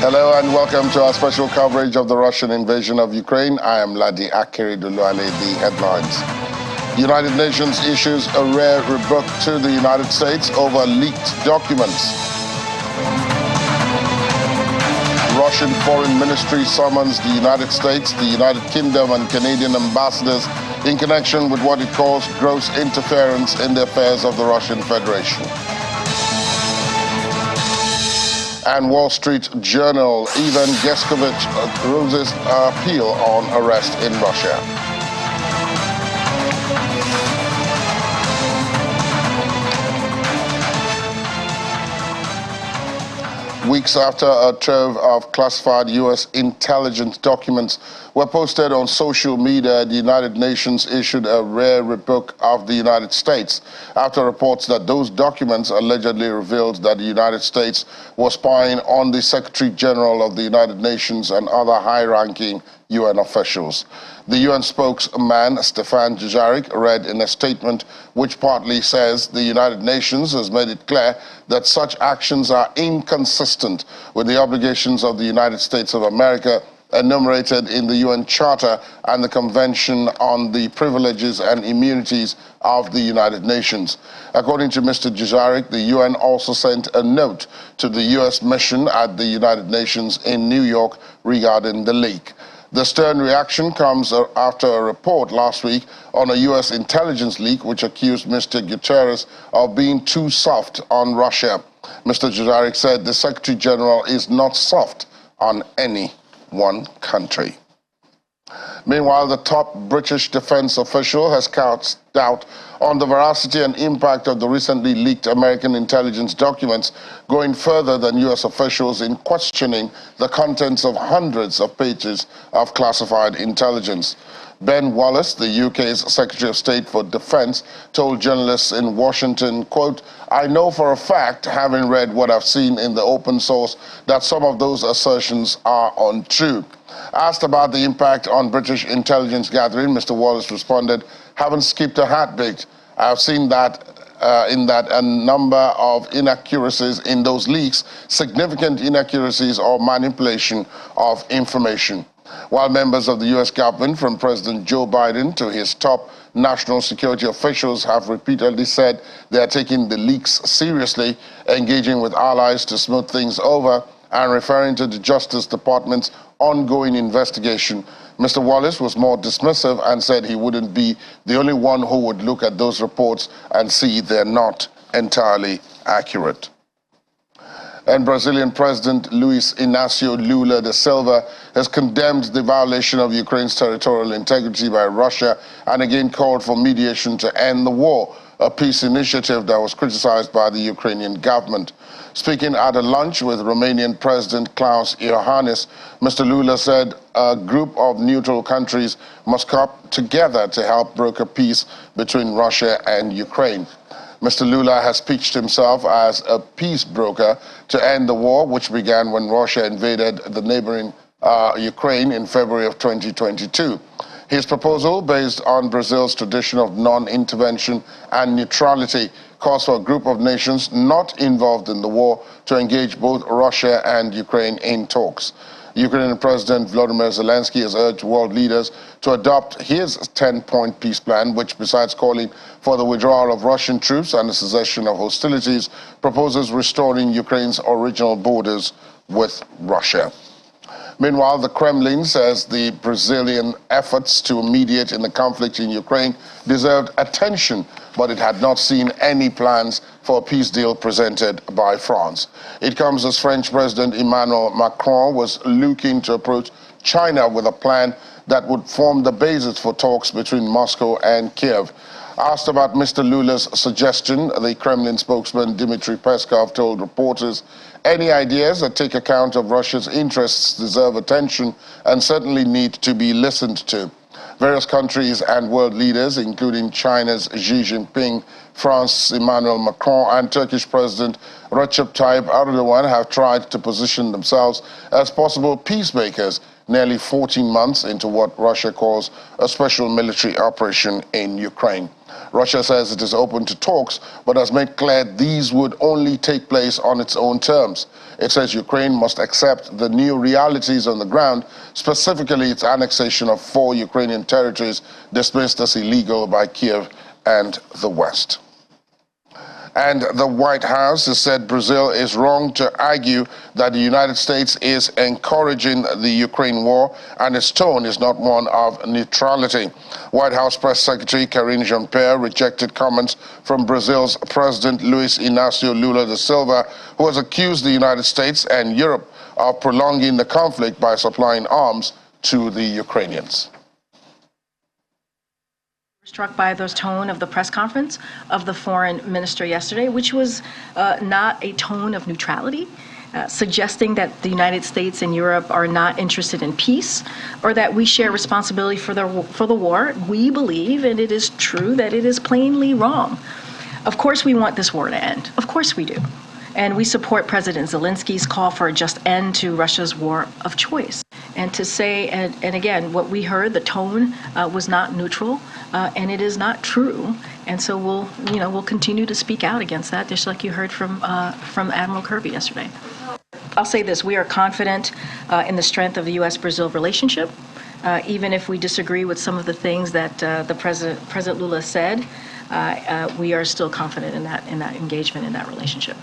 Hello and welcome to our special coverage of the Russian invasion of Ukraine. I am Ladi Akeredoluale. The headlines. The United Nations issues a rare rebuke to the United States over leaked documents. Russian Foreign Ministry summons the United States, the United Kingdom and Canadian ambassadors in connection with what it calls gross interference in the affairs of the Russian Federation. And Wall Street Journal, even Gershkovich rules appeal on arrest in Russia. Weeks after a trove of classified U.S. intelligence documents were posted on social media, the United Nations issued a rare rebuke of the United States after reports that those documents allegedly revealed that the United States was spying on the Secretary General of the United Nations and other high-ranking UN officials. The UN spokesman, Stefan Dujarric, read in a statement which partly says the United Nations has made it clear that such actions are inconsistent with the obligations of the United States of America enumerated in the UN Charter and the Convention on the Privileges and Immunities of the United Nations. According to Mr. Dujarric, the UN also sent a note to the US mission at the United Nations in New York regarding the leak. The stern reaction comes after a report last week on a U.S. intelligence leak which accused Mr. Guterres of being too soft on Russia. Mr. Dujarric said the Secretary General is not soft on any one country. Meanwhile, the top British defense official has cast doubt on the veracity and impact of the recently leaked American intelligence documents, going further than U.S. officials in questioning the contents of hundreds of pages of classified intelligence. Ben Wallace, the UK's Secretary of State for Defense, told journalists in Washington, quote, "I know for a fact, having read what I've seen in the open source, that some of those assertions are untrue." Asked about the impact on British intelligence gathering, Mr. Wallace responded, "Haven't skipped a heartbeat. I've seen that a number of inaccuracies in those leaks, significant inaccuracies or manipulation of information." While members of the U.S. government, from President Joe Biden to his top national security officials, have repeatedly said they are taking the leaks seriously, engaging with allies to smooth things over, and referring to the Justice Department's ongoing investigation, Mr. Wallace was more dismissive and said he wouldn't be the only one who would look at those reports and see they're not entirely accurate. And Brazilian President Luiz Inácio Lula da Silva has condemned the violation of Ukraine's territorial integrity by Russia and again called for mediation to end the war, a peace initiative that was criticized by the Ukrainian government. Speaking at a lunch with Romanian President Klaus Iohannis, Mr. Lula said a group of neutral countries must come together to help broker peace between Russia and Ukraine. Mr. Lula has pitched himself as a peace broker to end the war, which began when Russia invaded the neighboring Ukraine in February of 2022. His proposal, based on Brazil's tradition of non-intervention and neutrality, calls for a group of nations not involved in the war to engage both Russia and Ukraine in talks. Ukrainian President Volodymyr Zelensky has urged world leaders to adopt his 10-point peace plan, which, besides calling for the withdrawal of Russian troops and the cessation of hostilities, proposes restoring Ukraine's original borders with Russia. Meanwhile, the Kremlin says the Brazilian efforts to mediate in the conflict in Ukraine deserved attention, but it had not seen any plans for a peace deal presented by France. It comes as French President Emmanuel Macron was looking to approach China with a plan that would form the basis for talks between Moscow and Kiev. Asked about Mr. Lula's suggestion, the Kremlin spokesman Dmitry Peskov told reporters, "Any ideas that take account of Russia's interests deserve attention and certainly need to be listened to." Various countries and world leaders, including China's Xi Jinping, France's Emmanuel Macron, and Turkish President Recep Tayyip Erdogan, have tried to position themselves as possible peacemakers nearly 14 months into what Russia calls a special military operation in Ukraine. Russia says it is open to talks, but has made clear these would only take place on its own terms. It says Ukraine must accept the new realities on the ground, specifically its annexation of 4 Ukrainian territories dismissed as illegal by Kiev and the West. And the White House has said Brazil is wrong to argue that the United States is encouraging the Ukraine war, and its tone is not one of neutrality. White House Press Secretary Karine Jean-Pierre rejected comments from Brazil's President Luiz Inácio Lula da Silva, who has accused the United States and Europe of prolonging the conflict by supplying arms to the Ukrainians. Struck by the tone of the press conference of the foreign minister yesterday, which was not a tone of neutrality, suggesting that the United States and Europe are not interested in peace or that we share responsibility for the war. We believe, and it is true, that it is plainly wrong. Of course we want this war to end. Of course we do. And we support President Zelensky's call for a just end to Russia's war of choice. And to say, and again, what we heard, the tone was not neutral, and it is not true. And so we'll continue to speak out against that, just like you heard from Admiral Kirby yesterday. I'll say this: we are confident in the strength of the U.S.-Brazil relationship, even if we disagree with some of the things that the President Lula said. We are still confident in that engagement, in that relationship.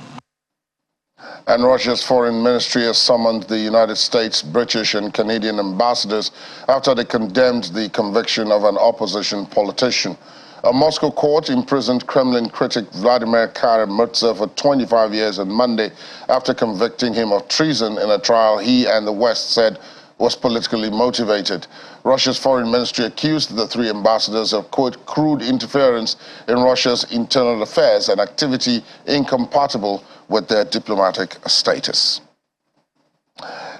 And Russia's foreign ministry has summoned the United States, British and Canadian ambassadors after they condemned the conviction of an opposition politician. A Moscow court imprisoned Kremlin critic Vladimir Kara-Murza for 25 years on Monday after convicting him of treason in a trial he and the West said was politically motivated. Russia's foreign ministry accused the 3 ambassadors of, quote, crude interference in Russia's internal affairs and activity incompatible with their diplomatic status.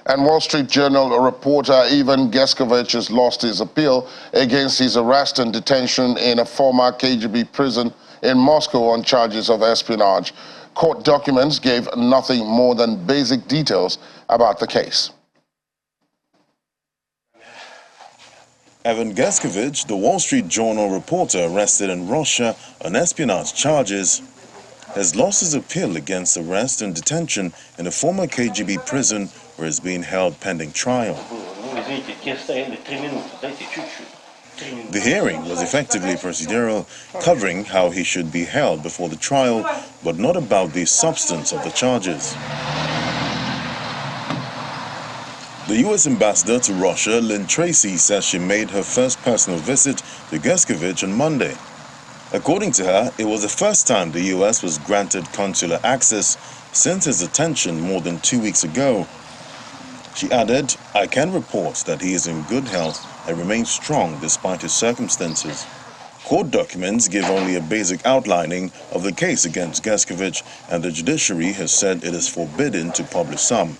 And Wall Street Journal reporter Ivan Gershkovich has lost his appeal against his arrest and detention in a former KGB prison in Moscow on charges of espionage. Court documents gave nothing more than basic details about the case. Ivan Gershkovich, the Wall Street Journal reporter arrested in Russia on espionage charges, has lost his appeal against arrest and detention in a former KGB prison where he's being held pending trial. The hearing was effectively procedural, covering how he should be held before the trial, but not about the substance of the charges. The U.S. ambassador to Russia, Lynn Tracy, says she made her first personal visit to Gershkovich on Monday. According to her, it was the first time the U.S. was granted consular access since his detention more than 2 weeks ago. She added, "I can report that he is in good health and remains strong despite his circumstances." Court documents give only a basic outlining of the case against Gershkovich, and the judiciary has said it is forbidden to publish some.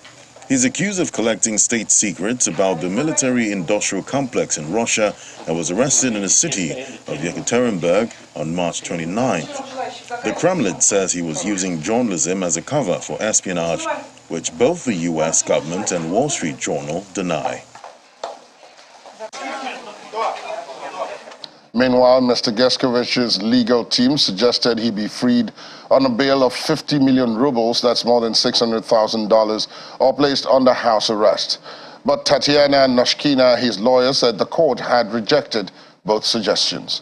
He's accused of collecting state secrets about the military-industrial complex in Russia and was arrested in the city of Yekaterinburg on March 29th. The Kremlin says he was using journalism as a cover for espionage, which both the U.S. government and Wall Street Journal deny. Meanwhile, Mr. Gershkovich's legal team suggested he be freed on a bail of 50 million rubles, that's more than $600,000, or placed under house arrest. But Tatiana Noshkina, his lawyer, said the court had rejected both suggestions.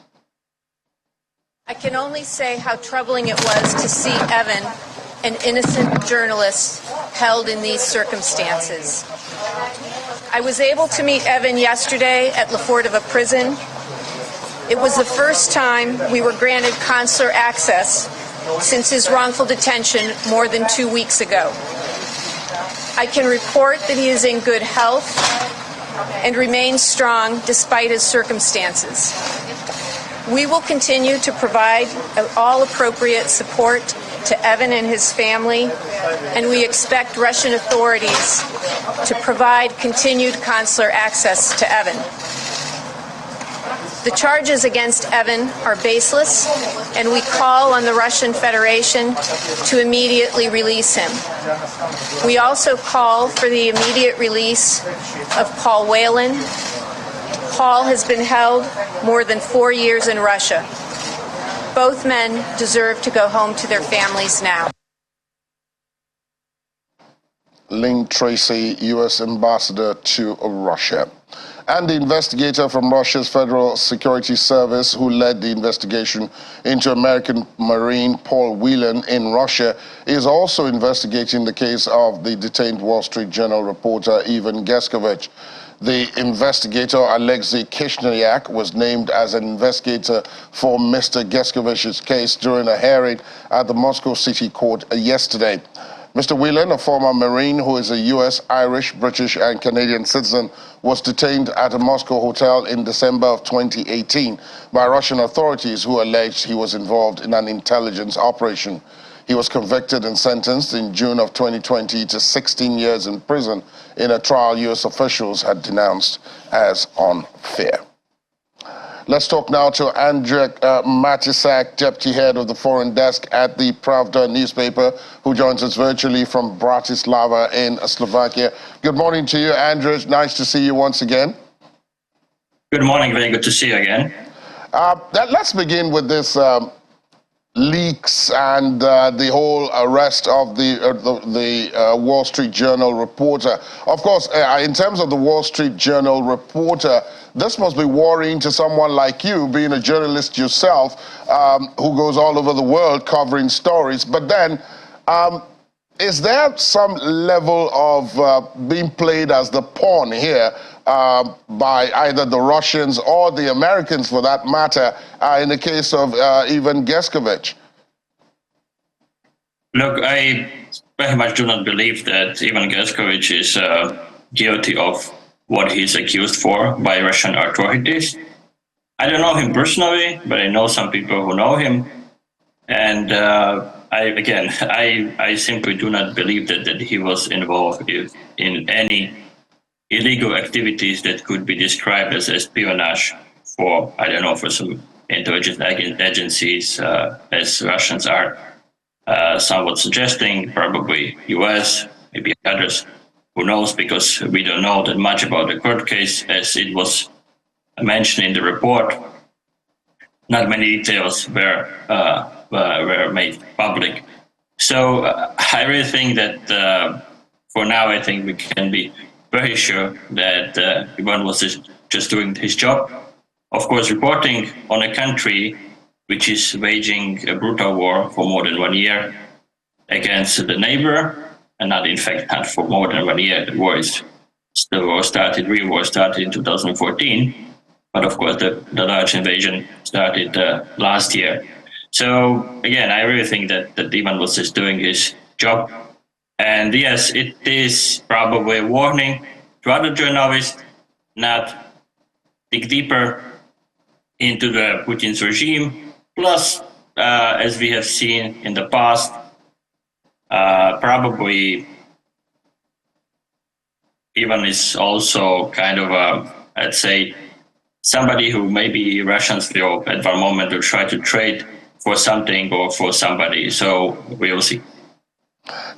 I can only say how troubling it was to see Evan, an innocent journalist, held in these circumstances. I was able to meet Evan yesterday at Lefordova prison. It was the first time we were granted consular access since his wrongful detention more than 2 weeks ago. I can report that he is in good health and remains strong despite his circumstances. We will continue to provide all appropriate support to Evan and his family, and we expect Russian authorities to provide continued consular access to Evan. The charges against Evan are baseless, and we call on the Russian Federation to immediately release him. We also call for the immediate release of Paul Whelan. Paul has been held more than 4 years in Russia. Both men deserve to go home to their families now. Lynn Tracy, U.S. ambassador to Russia. And the investigator from Russia's Federal Security Service who led the investigation into American Marine Paul Whelan in Russia is also investigating the case of the detained Wall Street Journal reporter Ivan Gershkovich. The investigator, Alexei Kishnyak, was named as an investigator for Mr. Gershkovich's case during a hearing at the Moscow City Court yesterday. Mr. Whelan, a former Marine who is a U.S., Irish, British, and Canadian citizen, was detained at a Moscow hotel in December of 2018 by Russian authorities who alleged he was involved in an intelligence operation. He was convicted and sentenced in June of 2020 to 16 years in prison in a trial U.S. officials had denounced as unfair. Let's talk now to Andrzej Matisak, deputy head of the foreign desk at the Pravda newspaper, who joins us virtually from Bratislava in Slovakia. Good morning to you, Andrzej. Nice to see you once again. Good morning. Very good to see you again. Let's begin with this leaks and the whole arrest of the Wall Street Journal reporter. Of course, in terms of the Wall Street Journal reporter, this must be worrying to someone like you, being a journalist yourself, who goes all over the world covering stories. But then, is there some level of being played as the pawn here by either the Russians or the Americans, for that matter, in the case of Ivan Gershkovich? Look, I very much do not believe that Ivan Gershkovich is guilty of what he's accused for by Russian authorities. I don't know him personally, but I know some people who know him. And I simply do not believe that he was involved in any illegal activities that could be described as espionage for, I don't know, for some intelligence agencies, as Russians are somewhat suggesting, probably US, maybe others. Who knows, because we don't know that much about the court case, as it was mentioned in the report. Not many details were made public. So I really think that for now, I think we can be very sure that Ivan was just doing his job. Of course, reporting on a country which is waging a brutal war for more than 1 year against the neighbor, and not, in fact, not for more than 1 year. The real war started in 2014, but of course the large invasion started last year. So again, I really think that Ivan was just doing his job. And yes, it is probably a warning to other journalists not dig deeper into the Putin's regime. Plus, as we have seen in the past, probably Ivan is also kind of I'd say, somebody who maybe Russians will at one moment will try to trade for something or for somebody. So we will see.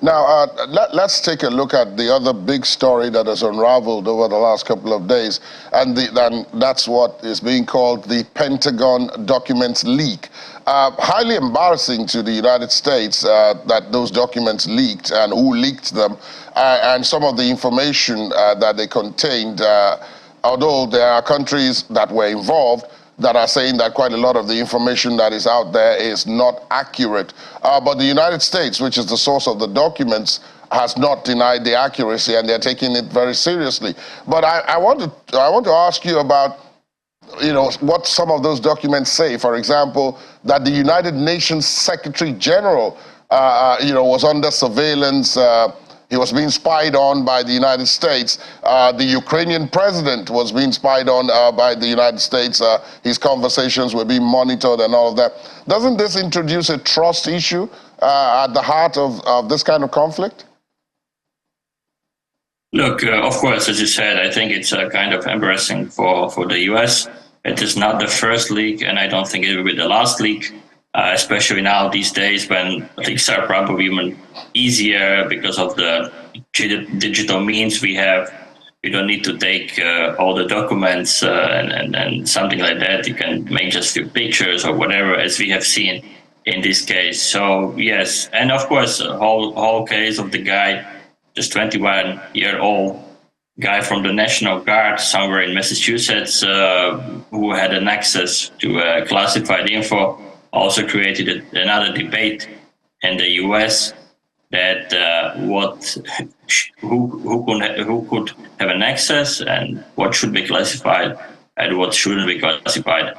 Now, let's take a look at the other big story that has unraveled over the last couple of days, and that's what is being called the Pentagon documents leak. Highly embarrassing to the United States that those documents leaked and who leaked them, and some of the information that they contained, although there are countries that were involved that are saying that quite a lot of the information that is out there is not accurate. But the United States, which is the source of the documents, has not denied the accuracy, and they're taking it very seriously. But I want to ask you about, what some of those documents say. For example, that the United Nations Secretary General, was under surveillance. He was being spied on by the United States. The Ukrainian president was being spied on by the United States. His conversations were being monitored and all of that. Doesn't this introduce a trust issue at the heart of this kind of conflict? Look, of course, as you said, I think it's kind of embarrassing for the US. It is not the first leak, and I don't think it will be the last leak. Especially now these days when leaks are probably even easier because of the digital means we have. you don't need to take all the documents and something like that. You can make just a few pictures or whatever, as we have seen in this case. So yes, and of course, the whole case of the guy, just 21-year-old guy from the National Guard somewhere in Massachusetts, who had an access to classified info, also created another debate in the U.S. that who could have an access and what should be classified and what shouldn't be classified.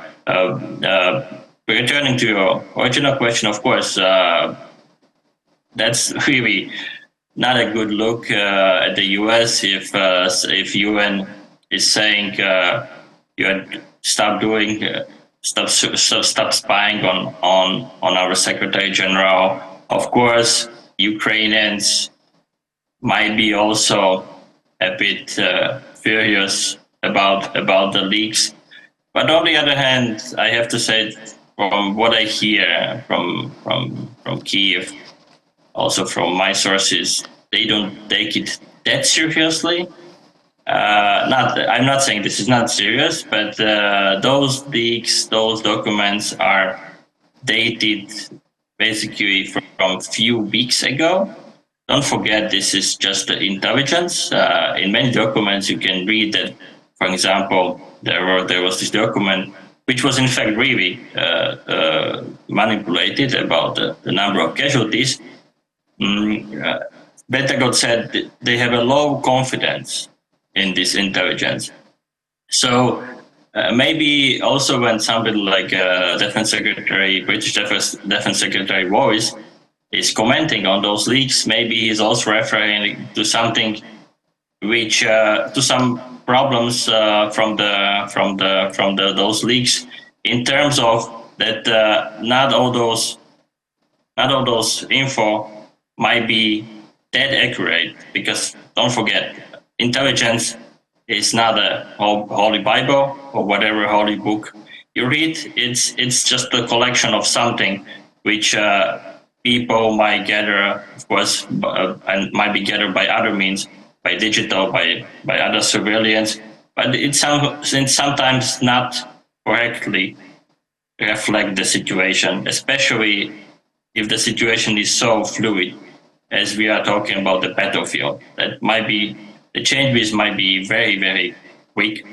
Returning to your original question, of course, that's really not a good look at the U.S. if UN is saying you stop spying on our Secretary General. Of course, Ukrainians might be also a bit furious about the leaks, but on the other hand, I have to say, from what I hear from Kiev, also from my sources, they don't take it that seriously. I'm not saying this is not serious, but those leaks, those documents are dated basically from a few weeks ago. Don't forget, this is just the intelligence. In many documents, you can read that, for example, there was this document which was in fact really manipulated about the number of casualties. Pentagon said they have a low confidence in this intelligence. So maybe also when somebody like British Defense Secretary Voice is commenting on those leaks, maybe he's also referring to something which to some problems from those leaks, in terms of that not all those info might be that accurate, because don't forget, intelligence is not a holy Bible or whatever holy book you read. It's just a collection of something which people might gather, of course, and might be gathered by other means, by digital, by other surveillance, but it's sometimes not correctly reflect the situation, especially if the situation is so fluid as we are talking about the battlefield. That might be, the changes might be very, very quick.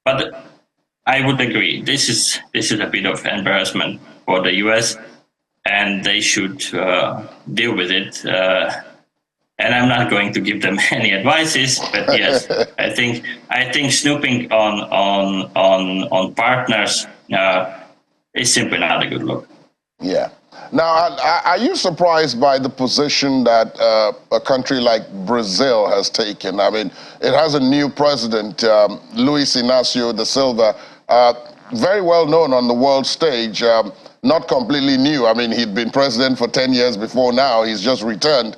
But I would agree, this is a bit of embarrassment for the US, and they should deal with it. And I'm not going to give them any advices, but yes, I think snooping on partners is simply not a good look. Yeah. Now, are you surprised by the position that a country like Brazil has taken? I mean, it has a new president, Luis Inácio da Silva, very well known on the world stage, not completely new. I mean, he'd been president for 10 years before now. He's just returned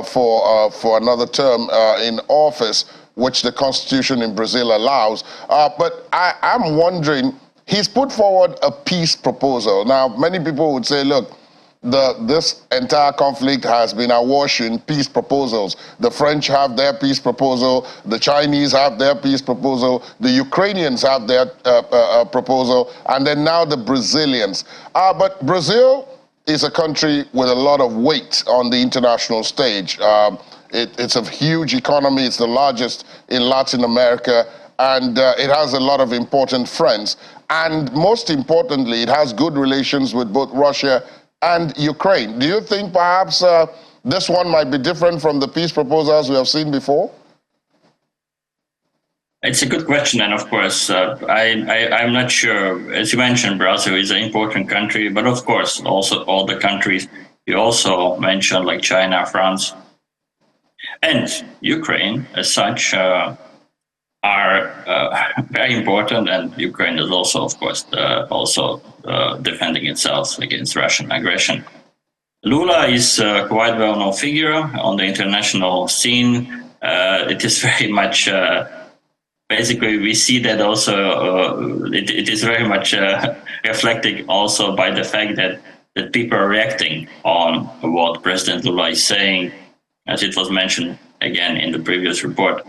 for another term in office, which the constitution in Brazil allows. But I'm wondering, he's put forward a peace proposal. Now, many people would say, look, this entire conflict has been awash in peace proposals. The French have their peace proposal, the Chinese have their peace proposal, the Ukrainians have their proposal, and then now the Brazilians. But Brazil is a country with a lot of weight on the international stage. It's a huge economy, it's the largest in Latin America, and it has a lot of important friends. And most importantly, it has good relations with both Russia and Ukraine. Do you think perhaps this one might be different from the peace proposals we have seen before? It's a good question, and of course, I'm not sure. As you mentioned, Brazil is an important country, but of course, also all the countries you also mentioned, like China, France, and Ukraine as such, are very important, and Ukraine is also, of course, defending itself against Russian aggression. Lula is a quite well-known figure on the international scene. It is very much, basically, we see that also, it is very much reflected also by the fact that people are reacting on what President Lula is saying, as it was mentioned again in the previous report.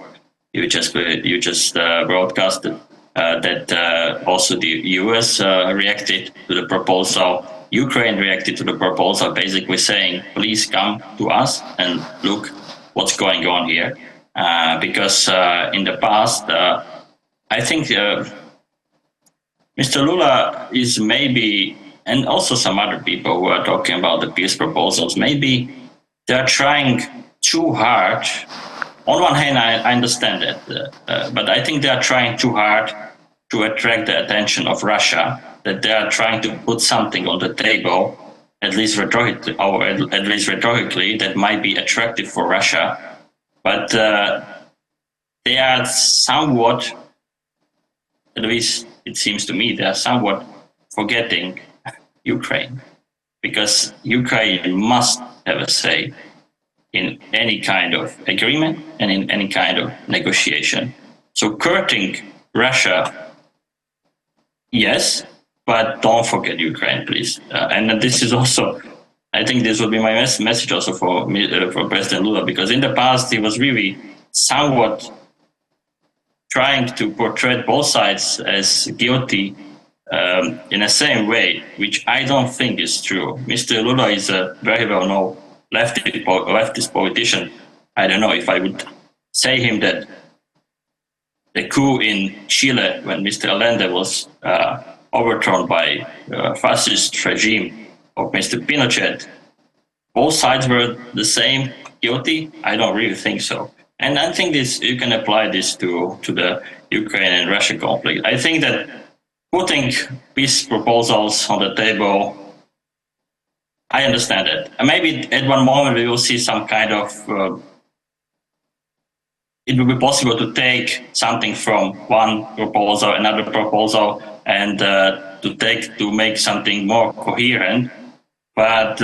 you just broadcasted that also the US reacted to the proposal. Ukraine reacted to the proposal, basically saying, please come to us and look what's going on here. Because in the past, I think Mr. Lula is maybe, and also some other people who are talking about the peace proposals, maybe they're trying too hard. On one hand, I understand that, but I think they are trying too hard to attract the attention of Russia, that they are trying to put something on the table, at least rhetorically, that might be attractive for Russia. But they are somewhat, at least it seems to me, they are somewhat forgetting Ukraine, because Ukraine must have a say in any kind of agreement and in any kind of negotiation. So courting Russia, yes, but don't forget Ukraine, please. And this is also, I think this will be my message also for President Lula, because in the past he was really somewhat trying to portray both sides as guilty in the same way, which I don't think is true. Mr. Lula is a very well-known leftist politician. I don't know if I would say him that the coup in Chile when Mr. Allende was overthrown by fascist regime of Mr. Pinochet, both sides were the same guilty. I don't really think so. And I think this, you can apply this to the Ukraine and Russia conflict. I think that putting peace proposals on the table, I understand it. And maybe at one moment we will see some kind of, it will be possible to take something from one proposal, another proposal, and to make something more coherent. But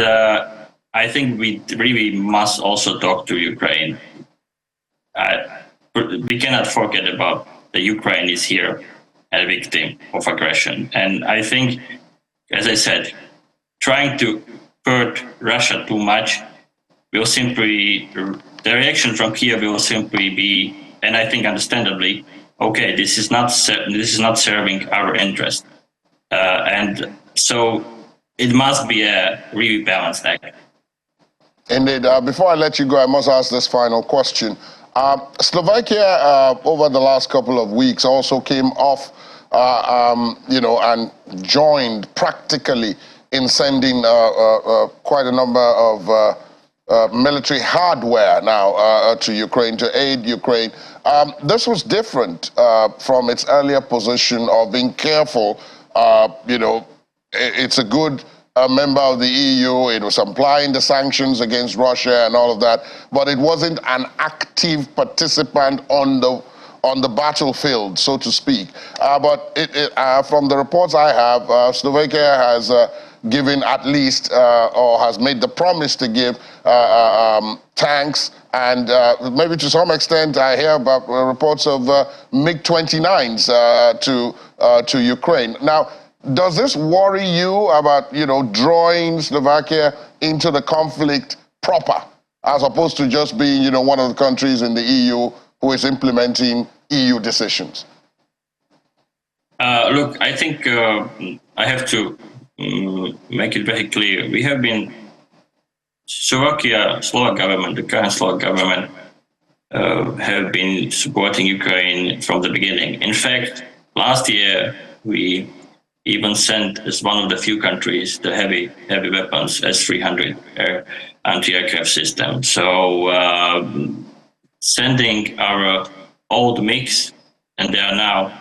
I think we really must also talk to Ukraine. We cannot forget about the Ukraine is here a victim of aggression. And I think, as I said, trying to hurt Russia too much will simply, the reaction from Kiev will simply be, and I think understandably, okay, this is not serving our interest. And so it must be a really balanced act. Indeed. Before I let you go, I must ask this final question. Slovakia, over the last couple of weeks, also came off, and joined practically in sending quite a number of military hardware now to Ukraine, to aid Ukraine. This was different from its earlier position of being careful. It's a good member of the EU. It was applying the sanctions against Russia and all of that, but it wasn't an active participant on the battlefield, so to speak. But from the reports I have, Slovakia has given at least, or has made the promise to give tanks, and maybe to some extent I hear about reports of MiG-29s to Ukraine. Now, does this worry you about, drawing Slovakia into the conflict proper, as opposed to just being, one of the countries in the EU who is implementing EU decisions? Look, I think I have to make it very clear. We have been, Slovak government, the current Slovak government, have been supporting Ukraine from the beginning. In fact, last year we even sent, as one of the few countries, the heavy weapons, S-300 anti-aircraft system. So sending our old MiGs, and they are now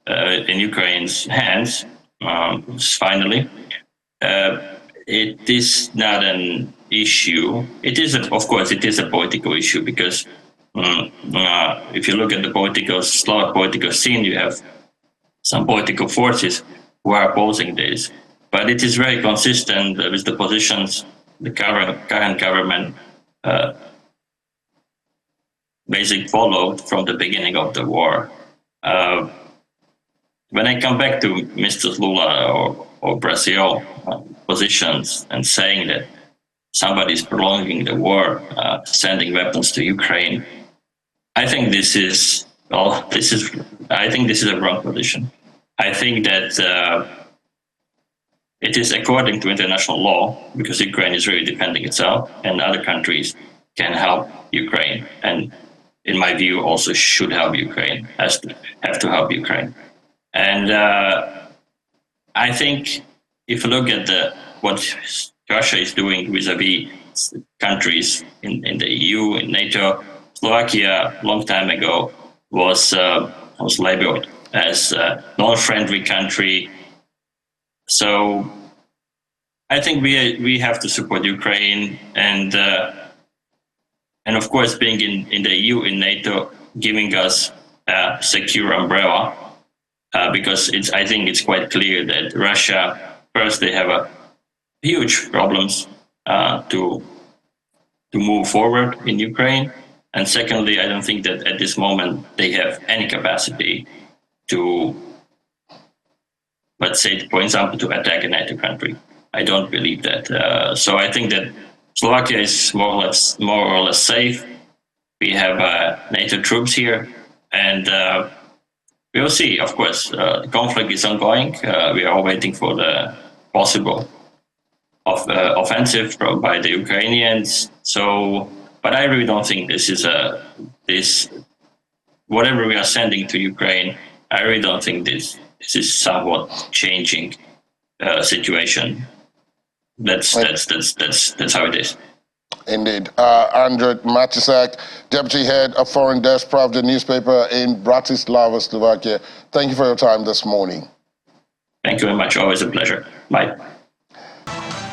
in Ukraine's hands, finally, it is not an issue. It is, of course, it is a political issue, because if you look at the Slovak political scene, you have some political forces who are opposing this. But it is very consistent with the positions the current government basically followed from the beginning of the war. When I come back to Mr. Lula or Brazil positions and saying that somebody is prolonging the war, sending weapons to Ukraine, I think this is well, I think this is a wrong position. I think that it is according to international law, because Ukraine is really defending itself, and other countries can help Ukraine, and in my view, also should help Ukraine, have to help Ukraine. And I think if you look at what Russia is doing vis-a-vis countries in the EU, in NATO, Slovakia, a long time ago, was labeled as a non-friendly country. So I think we have to support Ukraine, and of course, being in the EU, in NATO, giving us a secure umbrella, because I think it's quite clear that Russia, first, they have a huge problems to move forward in Ukraine, and secondly, I don't think that at this moment they have any capacity to, let's say, for example, to attack a NATO country. I don't believe that. So I think that Slovakia is more or less safe. We have NATO troops here, and we'll see. Of course, the conflict is ongoing. We are all waiting for the possible offensive by the Ukrainians. So, but I really don't think this is this whatever we are sending to Ukraine. I really don't think this is somewhat changing situation. That's how it is. Indeed. Andrej Matisak, Deputy Head of Foreign Desk, Pravda newspaper in Bratislava, Slovakia. Thank you for your time this morning. Thank you very much. Always a pleasure. Bye.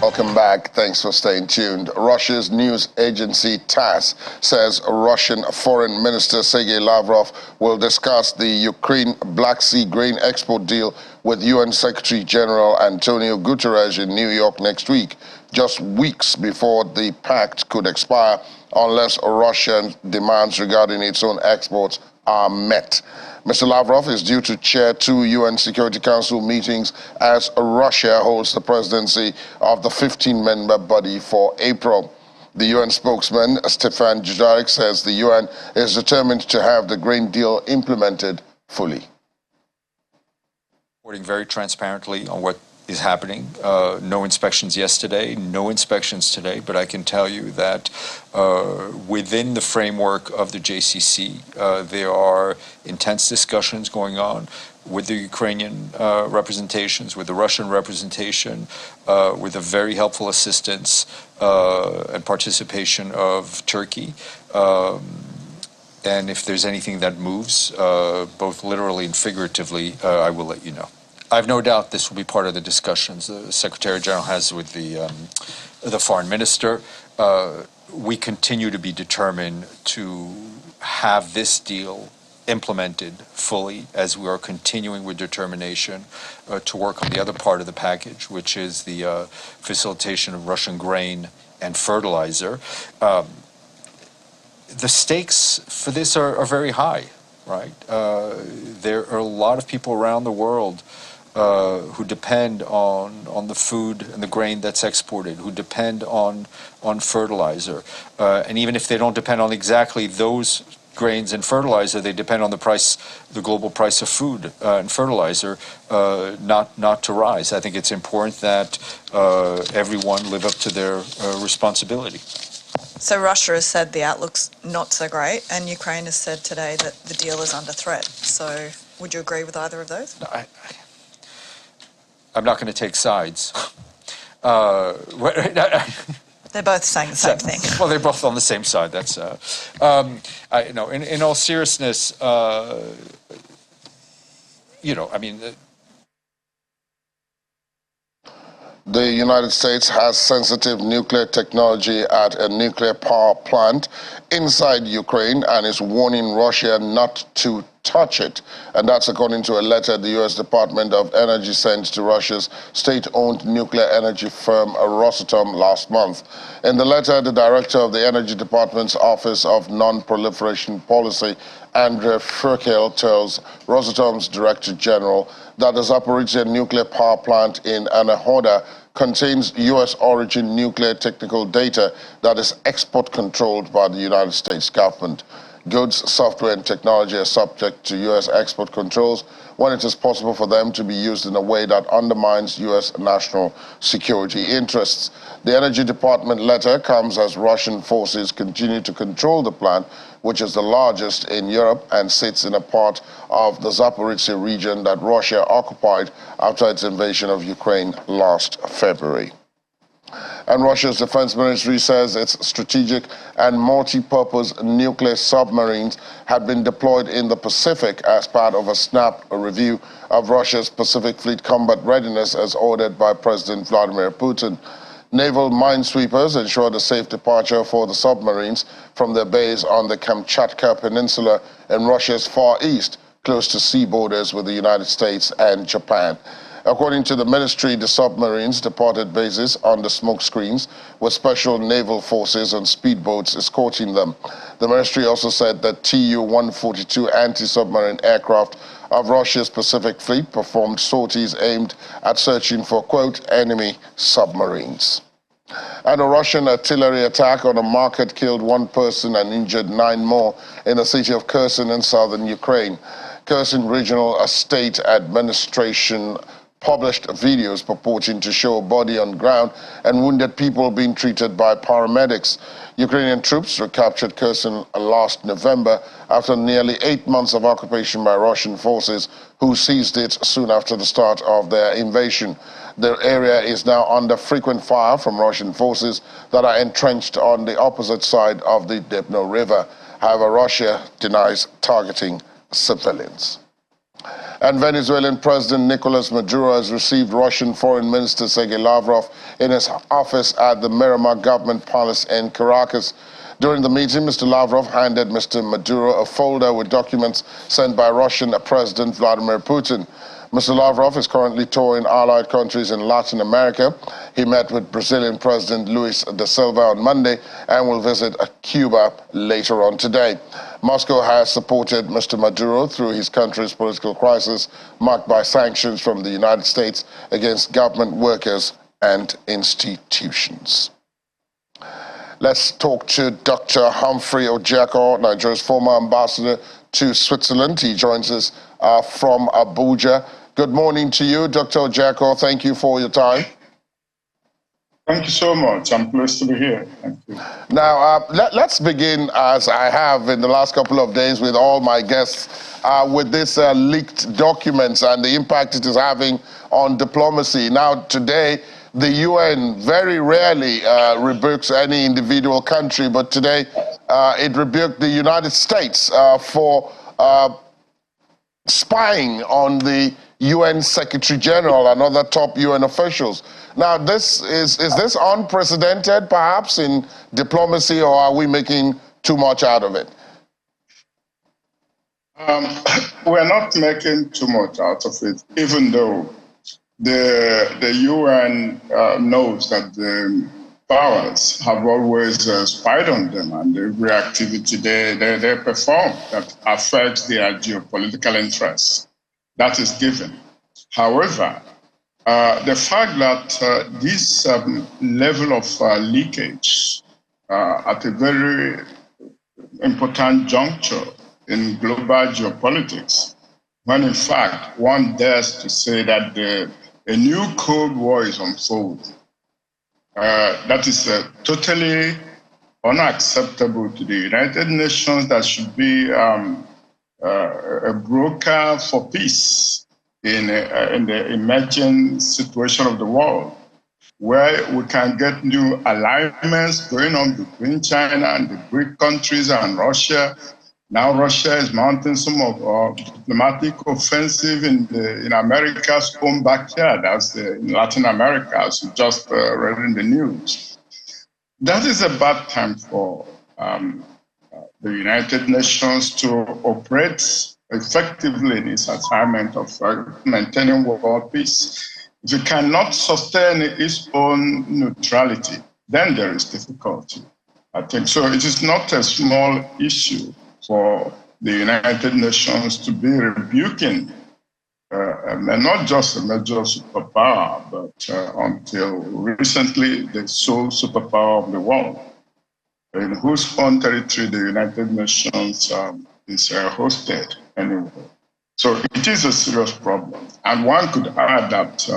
Welcome back. Thanks for staying tuned. Russia's news agency TASS says Russian Foreign Minister Sergei Lavrov will discuss the Ukraine Black Sea grain export deal with UN Secretary General Antonio Guterres in New York next week, just weeks before the pact could expire unless Russian demands regarding its own exports are met. Mr. Lavrov is due to chair 2 UN Security Council meetings as Russia holds the presidency of the 15-member body for April. The UN spokesman, Stefan Dujarric, says the UN is determined to have the grain deal implemented fully. Reporting very transparently on what is happening. No inspections yesterday, no inspections today, but I can tell you that within the framework of the JCC, there are intense discussions going on with the Ukrainian representations, with the Russian representation, with the very helpful assistance and participation of Turkey. And if there's anything that moves, both literally and figuratively, I will let you know. I have no doubt this will be part of the discussions the Secretary General has with the Foreign Minister. We continue to be determined to have this deal implemented fully, as we are continuing with determination to work on the other part of the package, which is the facilitation of Russian grain and fertilizer. The stakes for this are very high, right? There are a lot of people around the world who depend on the food and the grain that's exported, who depend on fertilizer. And even if they don't depend on exactly those grains and fertilizer, they depend on the global price of food and fertilizer not to rise. I think it's important that everyone live up to their responsibility. So Russia has said the outlook's not so great, and Ukraine has said today that the deal is under threat. So would you agree with either of those? No, I'm not going to take sides. They're both saying the same thing. Well, they're both on the same side. That's, in all seriousness, The United States has sensitive nuclear technology at a nuclear power plant inside Ukraine and is warning Russia not to touch it. And that's according to a letter the U.S. Department of Energy sent to Russia's state-owned nuclear energy firm Rosatom last month. In the letter, the director of the Energy Department's Office of Non-Proliferation Policy, Andrei Furkel, tells Rosatom's Director General that the Zaporizhzhia nuclear power plant in Anahoda contains U.S.-origin nuclear technical data that is export-controlled by the United States government. goods, software, and technology are subject to U.S. export controls when it is possible for them to be used in a way that undermines U.S. national security interests. The Energy Department letter comes as Russian forces continue to control the plant, which is the largest in Europe and sits in a part of the Zaporizhzhia region that Russia occupied after its invasion of Ukraine last February. And Russia's defense ministry says its strategic and multi-purpose nuclear submarines had been deployed in the Pacific as part of a snap review of Russia's Pacific Fleet combat readiness as ordered by President Vladimir Putin. Naval minesweepers ensured a safe departure for the submarines from their base on the Kamchatka Peninsula in Russia's far east, close to sea borders with the United States and Japan. According to the ministry, the submarines departed bases under smoke screens with special naval forces and speedboats escorting them. The ministry also said that Tu-142 anti-submarine aircraft of Russia's Pacific Fleet performed sorties aimed at searching for, quote, enemy submarines. And a Russian artillery attack on a market killed one person and injured 9 more in the city of Kherson in southern Ukraine. Kherson Regional State Administration published videos purporting to show a body on ground and wounded people being treated by paramedics. Ukrainian troops recaptured Kherson last November after nearly 8 months of occupation by Russian forces, who seized it soon after the start of their invasion. The area is now under frequent fire from Russian forces that are entrenched on the opposite side of the Dnipro River. However, Russia denies targeting civilians. And Venezuelan President Nicolas Maduro has received Russian Foreign Minister Sergei Lavrov in his office at the Miramar Government Palace in Caracas. During the meeting, Mr. Lavrov handed Mr. Maduro a folder with documents sent by Russian President Vladimir Putin. Mr. Lavrov is currently touring allied countries in Latin America. He met with Brazilian President Luis da Silva on Monday and will visit Cuba later on today. Moscow has supported Mr. Maduro through his country's political crisis, marked by sanctions from the United States against government workers and institutions. Let's talk to Dr. Humphrey Ojiako, Nigeria's former ambassador to Switzerland. He joins us from Abuja. Good morning to you, Dr. Ojiako. Thank you for your time. Thank you so much. I'm pleased to be here. Thank you. Now, let's begin, as I have in the last couple of days with all my guests, with this leaked documents and the impact it is having on diplomacy. Now, today, the UN very rarely rebukes any individual country, but today it rebuked the United States for spying on the UN Secretary General and other top UN officials. Now, is this unprecedented, perhaps, in diplomacy, or are we making too much out of it? We're not making too much out of it, even though the UN knows that the powers have always spied on them, and every activity they perform that affects their geopolitical interests. That is given. However, the fact that this level of leakage at a very important juncture in global geopolitics, when in fact one dares to say that a new Cold War is unfolding, that is totally unacceptable to the United Nations, that should be a broker for peace in the emerging situation of the world, where we can get new alignments going on between China and the BRIC countries and Russia. Now Russia is mounting some of diplomatic offensive in America's own backyard, in Latin America, as you just read in the news. That is a bad time for the United Nations to operate effectively in its assignment of maintaining world peace. If it cannot sustain its own neutrality, then there is difficulty, I think. So it is not a small issue for the United Nations to be rebuking not just a major superpower, but until recently the sole superpower of the world. in whose own territory the United Nations is hosted anyway. So it is a serious problem. And one could add that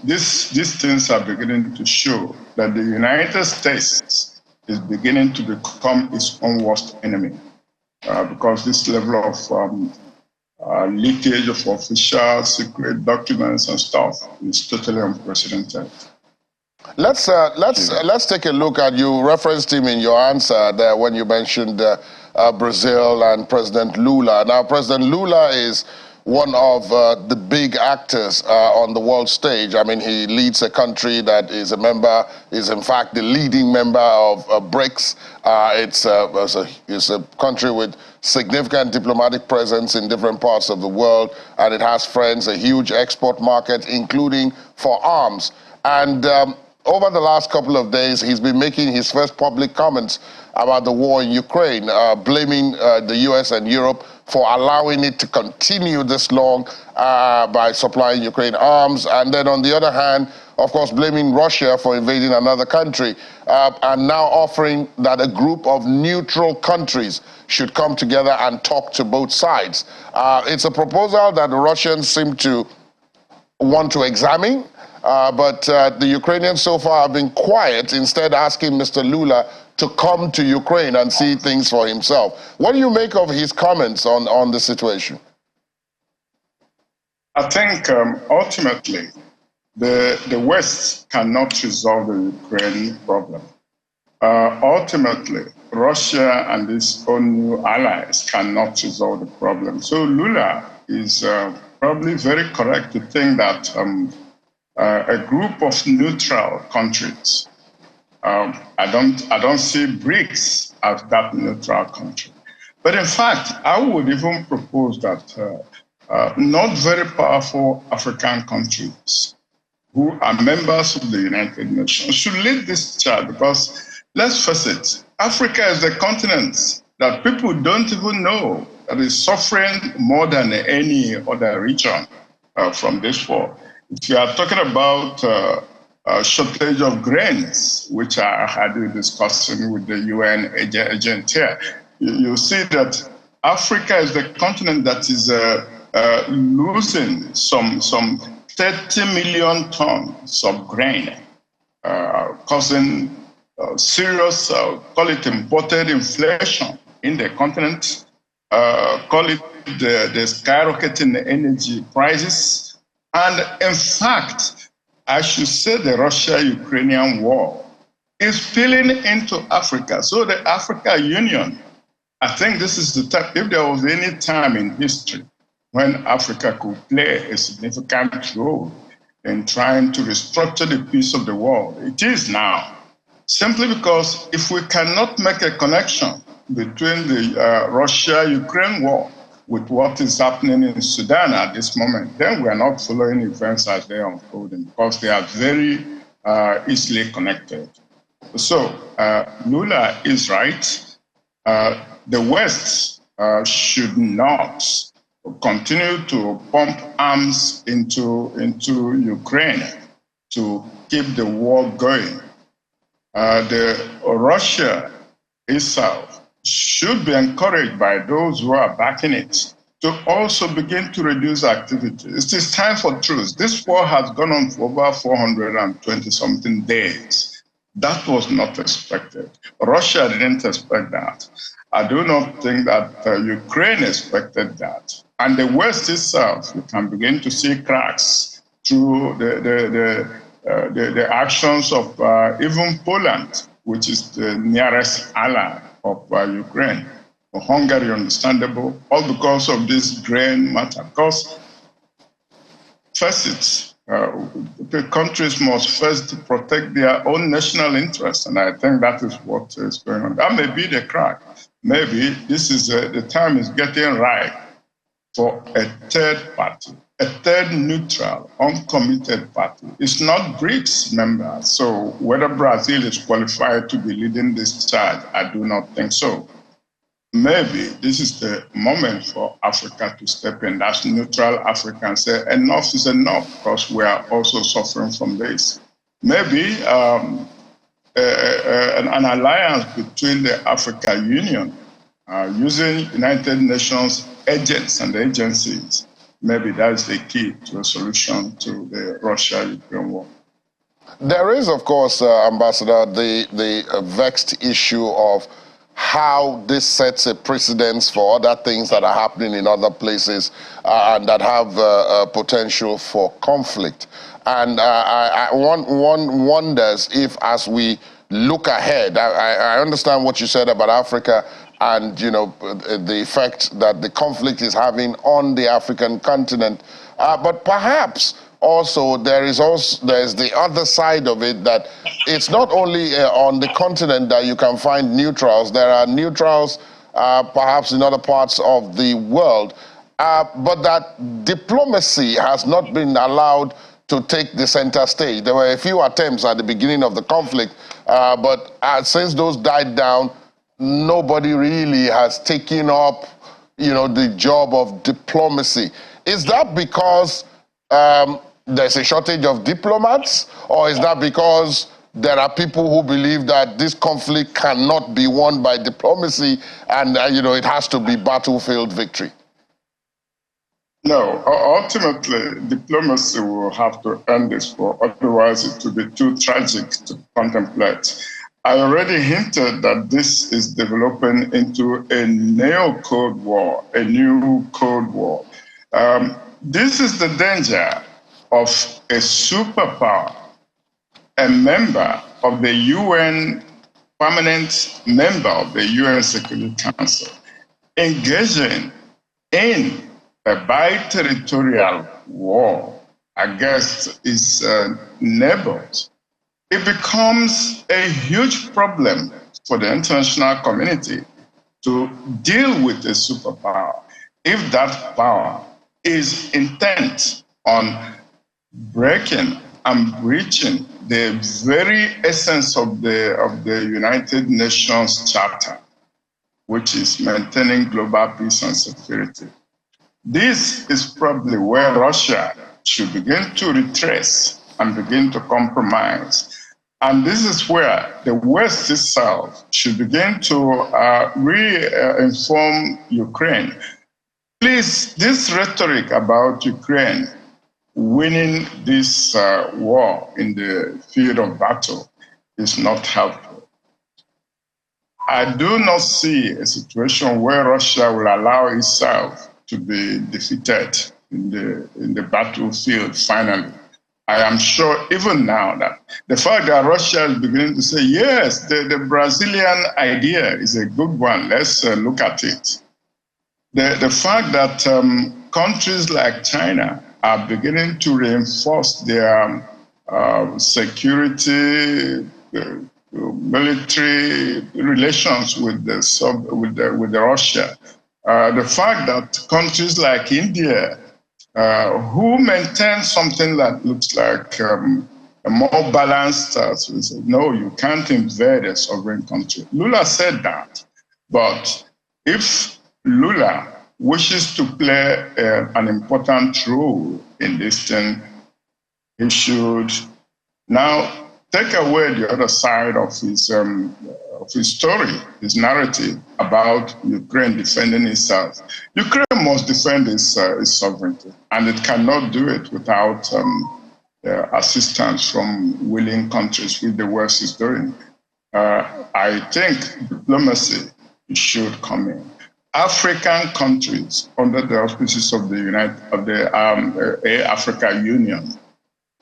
these things are beginning to show that the United States is beginning to become its own worst enemy, because this level of leakage of official secret documents and stuff is totally unprecedented. Let's take a look at, you referenced him in your answer there when you mentioned Brazil and President Lula. Now, President Lula is one of the big actors on the world stage. I mean, he leads a country that is in fact the leading member of BRICS. It's a country with significant diplomatic presence in different parts of the world, and it has friends, a huge export market, including for arms. And over the last couple of days, he's been making his first public comments about the war in Ukraine, blaming the US and Europe for allowing it to continue this long by supplying Ukraine arms. And then on the other hand, of course, blaming Russia for invading another country, and now offering that a group of neutral countries should come together and talk to both sides. It's a proposal that the Russians seem to want to examine. But the Ukrainians so far have been quiet, instead asking Mr. Lula to come to Ukraine and see things for himself. What do you make of his comments on the situation? I think ultimately the West cannot resolve the Ukraine problem. Ultimately, Russia and its own new allies cannot resolve the problem. So Lula is probably very correct to think that a group of neutral countries, I don't see BRICS as that neutral country. But in fact, I would even propose that not very powerful African countries who are members of the United Nations should lead this charge, because let's face it, Africa is the continent that people don't even know that is suffering more than any other region from this war. If you are talking about a shortage of grains, which I had been discussing with the UN agent here, you see that Africa is the continent that is losing some 30 million tons of grain, causing serious, call it imported inflation in the continent, call it the skyrocketing energy prices. And in fact, I should say the Russia-Ukrainian war is spilling into Africa. So the African Union, I think this is the time, if there was any time in history when Africa could play a significant role in trying to restructure the peace of the world, it is now. Simply because if we cannot make a connection between the Russia-Ukraine war with what is happening in Sudan at this moment, then we are not following events as they are unfolding, because they are very easily connected. So Lula is right. The West should not continue to pump arms into Ukraine to keep the war going. Russia itself should be encouraged by those who are backing it to also begin to reduce activity. It is time for truce. This war has gone on for over 420-something days. That was not expected. Russia didn't expect that. I do not think that Ukraine expected that. And the West itself, you can begin to see cracks through the actions of even Poland, which is the nearest ally of Ukraine. Hungary, understandable, all because of this grain matter. Because first, the countries must first protect their own national interests, and I think that is what is going on. That may be the crack. Maybe this is the time is getting right for a third party, a third neutral, uncommitted party. It's not BRICS member, so whether Brazil is qualified to be leading this charge, I do not think so. Maybe this is the moment for Africa to step in. That's neutral Africa and say enough is enough, because we are also suffering from this. Maybe an alliance between the African Union using United Nations agents and agencies. Maybe that's the key to a solution to the Russia-Ukraine war. There is, of course, Ambassador, the vexed issue of how this sets a precedence for other things that are happening in other places and that have potential for conflict. And one wonders if, as we look ahead, I understand what you said about Africa and, you know, the effect that the conflict is having on the African continent, but perhaps also there's the other side of it, that it's not only on the continent that you can find neutrals. There are neutrals perhaps in other parts of the world, but that diplomacy has not been allowed to take the center stage. There were a few attempts at the beginning of the conflict, but since those died down, nobody really has taken up, you know, the job of diplomacy. Is that because there's a shortage of diplomats, or is that because there are people who believe that this conflict cannot be won by diplomacy and, you know, it has to be battlefield victory? No, ultimately, diplomacy will have to end this war, otherwise it will be too tragic to contemplate. I already hinted that this is developing into a neo-Cold War, a new Cold War. This is the danger of a superpower, a member of the UN, permanent member of the UN Security Council, engaging in a bi-territorial war against its neighbors. It becomes a huge problem for the international community to deal with a superpower if that power is intent on breaking and breaching the very essence of the United Nations Charter, which is maintaining global peace and security. This is probably where Russia should begin to retrace and begin to compromise. And this is where the West itself should begin to re-inform Ukraine. Please, this rhetoric about Ukraine winning this war in the field of battle is not helpful. I do not see a situation where Russia will allow itself to be defeated in the battlefield finally. I am sure even now that the fact that Russia is beginning to say, yes, the Brazilian idea is a good one, let's look at it. The fact that countries like China are beginning to reinforce their security, military relations with Russia. The fact that countries like India, who maintain something that looks like a more balanced, no, you can't invade a sovereign country. Lula said that, but if Lula wishes to play an important role in this thing, he should now take away the other side of his story, his narrative about Ukraine defending itself. Ukraine must defend its sovereignty, and it cannot do it without assistance from willing countries, which the West is doing. I think diplomacy should come in. African countries, under the auspices of the African Union,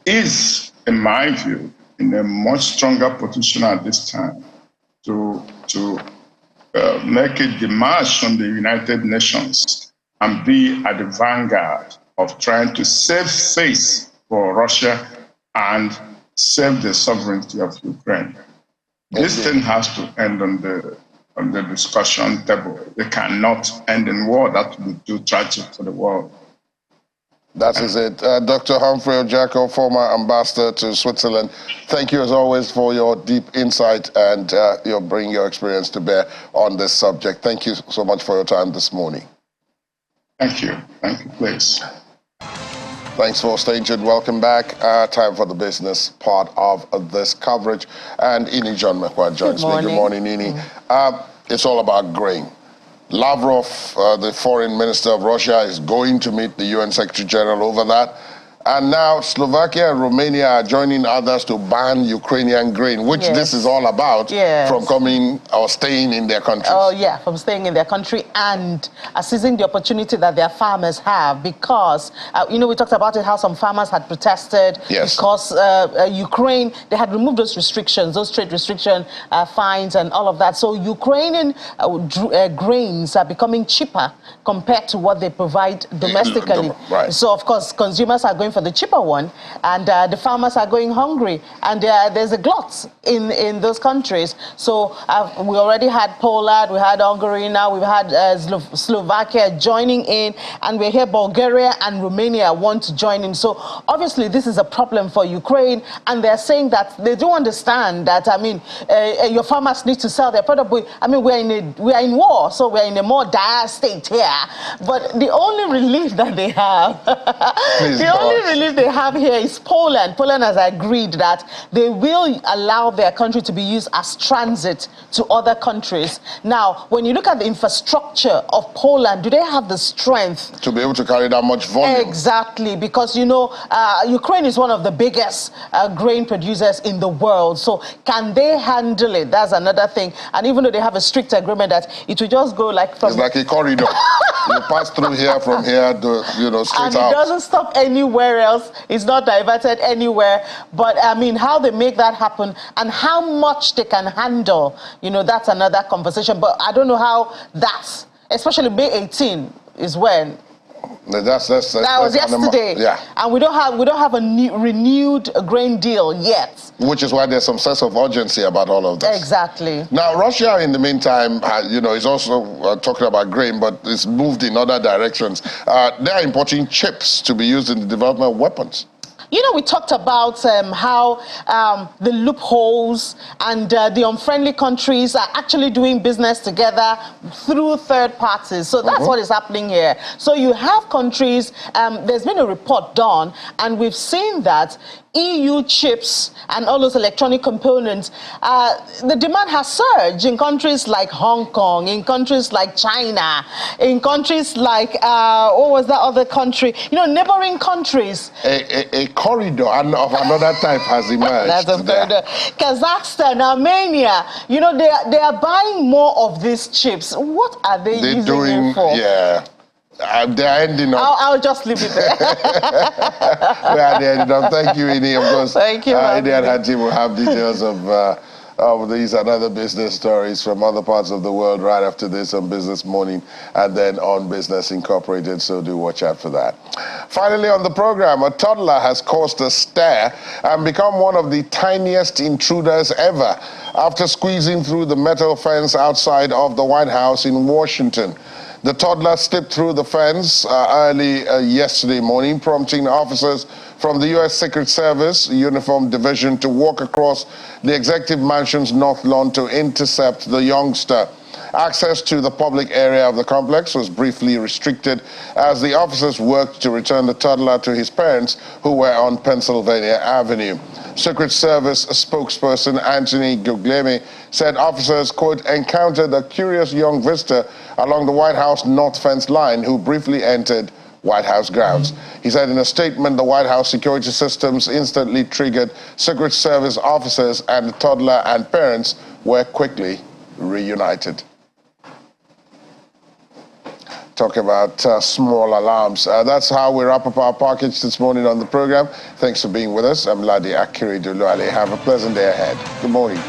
is, in my view, in a much stronger position at this time to make a demarche from the United Nations and be at the vanguard of trying to save face for Russia and save the sovereignty of Ukraine. This thing has to end on the discussion table. It cannot end in war. That would be too tragic for the world. That is it. Dr. Humphrey Ojiako, former ambassador to Switzerland, thank you as always for your deep insight and your bringing your experience to bear on this subject. Thank you so much for your time this morning. Thank you. Thank you, please. Thanks for staying tuned. Welcome back. Time for the business part of this coverage. And Ini John McQuarrie joins me. Good morning, Ini. It's all about grain. Lavrov, the foreign minister of Russia, is going to meet the UN Secretary General over that. And now Slovakia and Romania are joining others to ban Ukrainian grain, which this is all about, from coming or staying in their countries. Oh, yeah, from staying in their country and seizing the opportunity that their farmers have because, you know, we talked about it, how some farmers had protested because Ukraine, they had removed those restrictions, those trade restriction fines and all of that. So Ukrainian grains are becoming cheaper compared to what they provide domestically. So, of course, consumers are going for the cheaper one, and the farmers are going hungry, and there's a glut in those countries. So we already had Poland, we had Hungary, now we've had Slovakia joining in, and we're here Bulgaria and Romania want to join in. So obviously this is a problem for Ukraine, and they're saying that they do understand that, I mean, your farmers need to sell their product. I mean, we are in war, so we're in a more dire state here. But the only relief that they have, relief they have here is Poland. Poland has agreed that they will allow their country to be used as transit to other countries. Now, when you look at the infrastructure of Poland, do they have the strength to be able to carry that much volume? Exactly, because, you know, Ukraine is one of the biggest grain producers in the world. So can they handle it? That's another thing. And even though they have a strict agreement that it will just go like from... It's like a corridor. You pass through here, from here to, you know, straight out. And it doesn't stop anywhere else. It's not diverted anywhere. But, I mean, how they make that happen and how much they can handle, you know, that's another conversation. But I don't know how that's, especially May 18 is when. That was yesterday. And we don't have a renewed grain deal yet. Which is why there's some sense of urgency about all of this. Exactly. Now, Russia, in the meantime, you know, is also talking about grain, but it's moved in other directions. They are importing chips to be used in the development of weapons. You know, we talked about how the loopholes and the unfriendly countries are actually doing business together through third parties. So that's what is happening here. So you have countries, there's been a report done, and we've seen that EU chips and all those electronic components, the demand has surged in countries like Hong Kong, in countries like China, in countries like, what was that other country? You know, neighboring countries. A corridor of another type has emerged. That's a corridor. Kazakhstan, Armenia, you know, they are buying more of these chips. What are they using them for? They're ending up. I'll just leave it there. They're ending up. Thank you, Ini. Of course, thank you. Ini and her team will have details of these and other business stories from other parts of the world right after this on Business Morning and then on Business Incorporated, so do watch out for that. Finally on the program, a toddler has caused a stir and become one of the tiniest intruders ever after squeezing through the metal fence outside of the White House in Washington. The toddler slipped through the fence early yesterday morning, prompting officers from the U.S. Secret Service Uniform Division to walk across the Executive Mansion's North Lawn to intercept the youngster. Access to the public area of the complex was briefly restricted as the officers worked to return the toddler to his parents, who were on Pennsylvania Avenue. Secret Service spokesperson Anthony Guglielmi said officers, quote, encountered a curious young visitor along the White House north fence line who briefly entered White House grounds. He said in a statement the White House security systems instantly triggered Secret Service officers, and the toddler and parents were quickly reunited. Talk about small alarms. That's how we wrap up our package this morning on the program. Thanks for being with us. I'm Ladi Akiri Duluale. Have a pleasant day ahead. Good morning.